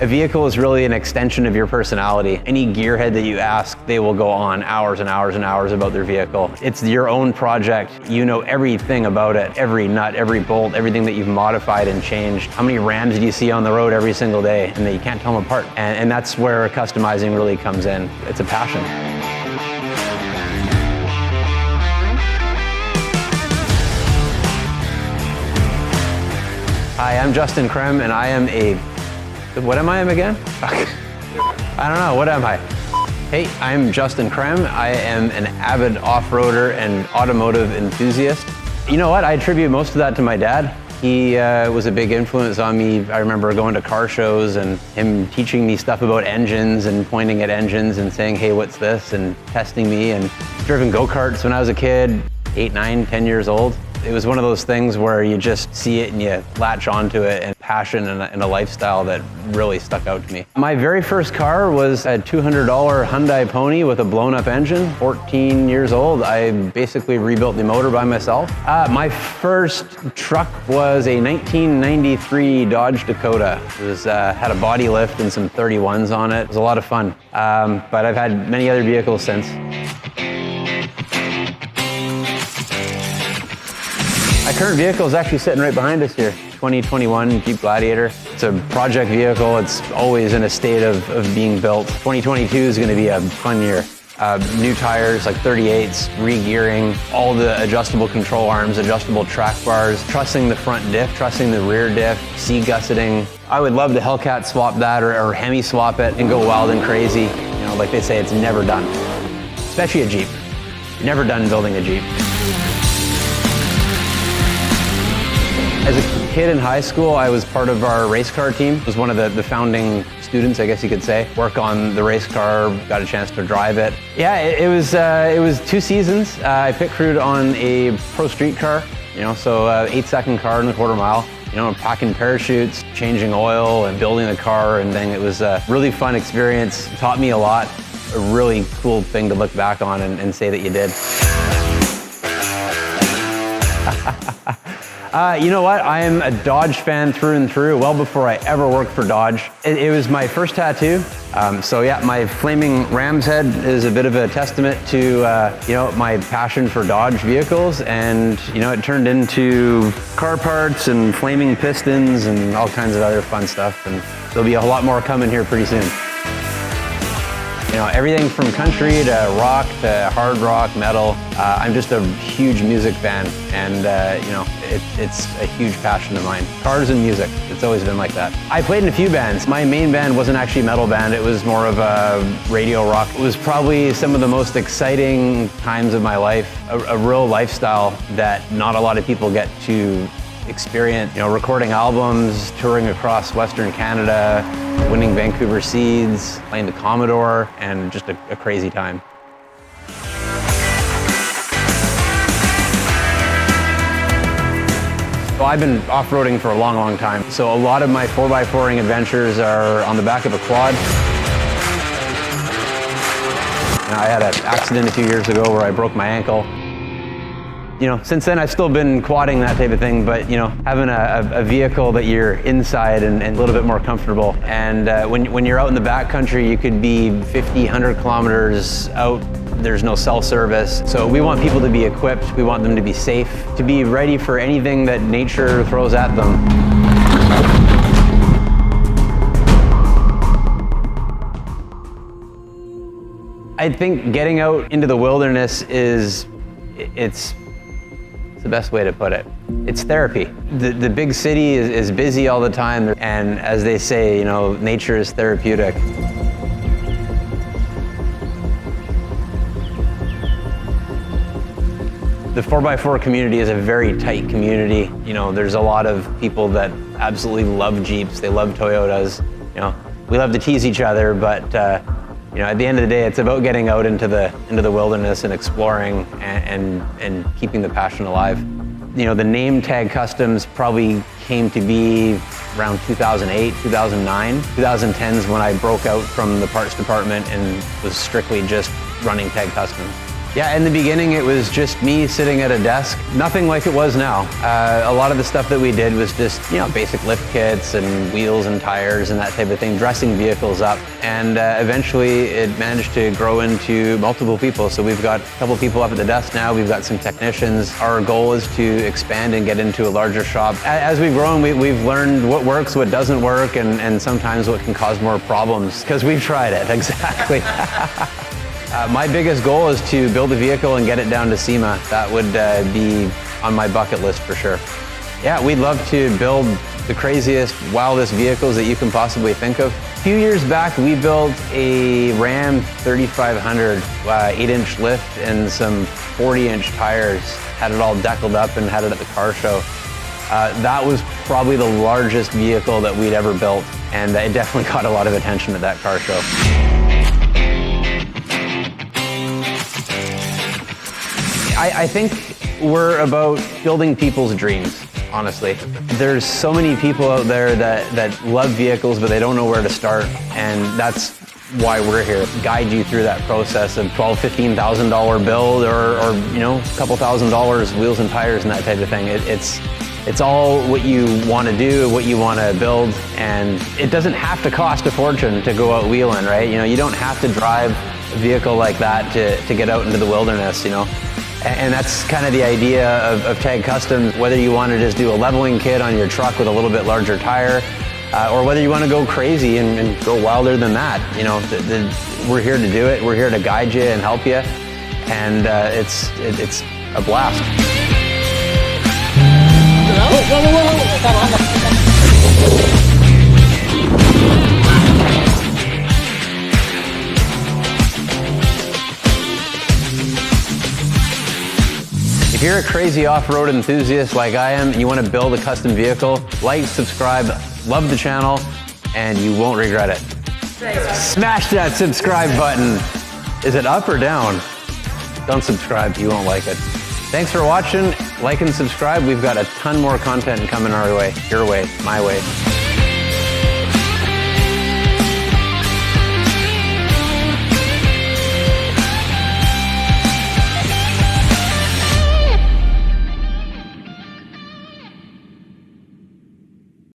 A vehicle is really an extension of your personality. Any gearhead that you ask, they will go on hours and hours and hours about their vehicle. It's your own project. You know everything about it, every nut, every bolt, everything that you've modified and changed. How many Rams do you see on the road every single day and that you can't tell them apart? And that's where customizing really comes in. It's a passion. Hi, I'm Justin Krem, and I am what am I again? I don't know, what am I? Hey, I'm Justin Krem. I am an avid off-roader and automotive enthusiast. You know what, I attribute most of that to my dad. He was a big influence on me. I remember going to car shows and him teaching me stuff about engines and pointing at engines and saying, hey, what's this? And testing me, and driven go-karts when I was a kid, 8, 9, 10 years old. It was one of those things where you just see it and you latch onto it, and passion and a lifestyle that really stuck out to me. My very first car was a $200 Hyundai Pony with a blown up engine. 14 years old, I basically rebuilt the motor by myself. My first truck was a 1993 Dodge Dakota. It was, had a body lift and some 31s on it. It was a lot of fun, but I've had many other vehicles since. My current vehicle is actually sitting right behind us here. 2021 Jeep Gladiator. It's a project vehicle. It's always in a state of being built. 2022 is going to be a fun year. New tires, like 38s, re-gearing, all the adjustable control arms, adjustable track bars, trussing the front diff, trussing the rear diff, C-gusseting. I would love to Hellcat swap that or Hemi swap it and go wild and crazy. You know, like they say, it's never done. Especially a Jeep. You're never done building a Jeep. As a kid in high school, I was part of our race car team. I was one of the founding students, I guess you could say. Work on the race car, got a chance to drive it. Yeah, it was 2 seasons. I pit crewed on a pro street car, you know, so 8-second car in the quarter mile. You know, packing parachutes, changing oil, and building the car, and then it was a really fun experience. It taught me a lot. A really cool thing to look back on and say that you did. You know what? I am a Dodge fan through and through, well before I ever worked for Dodge. It was my first tattoo. So yeah, my flaming ram's head is a bit of a testament to, you know, my passion for Dodge vehicles. And, you know, it turned into car parts and flaming pistons and all kinds of other fun stuff. And there'll be a lot more coming here pretty soon. You know, everything from country to rock to hard rock, metal. I'm just a huge music fan, and you know, it's a huge passion of mine. Cars and music, it's always been like that. I played in a few bands. My main band wasn't actually a metal band, it was more of a radio rock. It was probably some of the most exciting times of my life, a real lifestyle that not a lot of people get to experience. You know, recording albums, touring across Western Canada, winning Vancouver Seeds, playing the Commodore, and just a crazy time. So I've been off-roading for a long, long time. So a lot of my 4x4ing adventures are on the back of a quad. And I had an accident a few years ago where I broke my ankle. You know, since then I've still been quadding, that type of thing, but you know, having a vehicle that you're inside and a little bit more comfortable. And when you're out in the backcountry, you could be 50, 100 kilometers out. There's no cell service. So we want people to be equipped. We want them to be safe, to be ready for anything that nature throws at them. I think getting out into the wilderness it's the best way to put it. It's therapy. The big city is busy all the time, and as they say, you know, nature is therapeutic. The 4x4 community is a very tight community. You know, there's a lot of people that absolutely love Jeeps, they love Toyotas. You know, we love to tease each other, but you know, at the end of the day, it's about getting out into the wilderness and exploring and keeping the passion alive. You know, the name Tag Customs probably came to be around 2008, 2009. 2010 is when I broke out from the parts department and was strictly just running Tag Customs. Yeah, in the beginning it was just me sitting at a desk, nothing like it was now. A lot of the stuff that we did was just, basic lift kits and wheels and tires and that type of thing, dressing vehicles up. And eventually it managed to grow into multiple people. So we've got a couple people up at the desk now, we've got some technicians. Our goal is to expand and get into a larger shop. As we've grown, we've learned what works, what doesn't work, and sometimes what can cause more problems, because we've tried it, exactly. My biggest goal is to build a vehicle and get it down to SEMA. That would be on my bucket list for sure. Yeah, we'd love to build the craziest, wildest vehicles that you can possibly think of. A few years back, we built a Ram 3500 8-inch lift and some 40-inch tires. Had it all deckled up and had it at the car show. That was probably the largest vehicle that we'd ever built, and it definitely got a lot of attention at that car show. I think we're about building people's dreams, honestly. There's so many people out there that love vehicles, but they don't know where to start, and that's why we're here. Guide you through that process of $12,000, $15,000 build, or a couple $1,000 wheels and tires and that type of thing. It's all what you want to do, what you want to build, and it doesn't have to cost a fortune to go out wheeling, right? You don't have to drive a vehicle like that to get out into the wilderness, And that's kind of the idea of TAG Customs, whether you want to just do a leveling kit on your truck with a little bit larger tire, or whether you want to go crazy and go wilder than that. We're here to do it. We're here to guide you and help you, and it's a blast. If you're a crazy off-road enthusiast like I am, and you want to build a custom vehicle, like, subscribe, love the channel, and you won't regret it. Smash that subscribe button. Is it up or down? Don't subscribe, you won't like it. Thanks for watching. Like and subscribe. We've got a ton more content coming our way, your way, my way.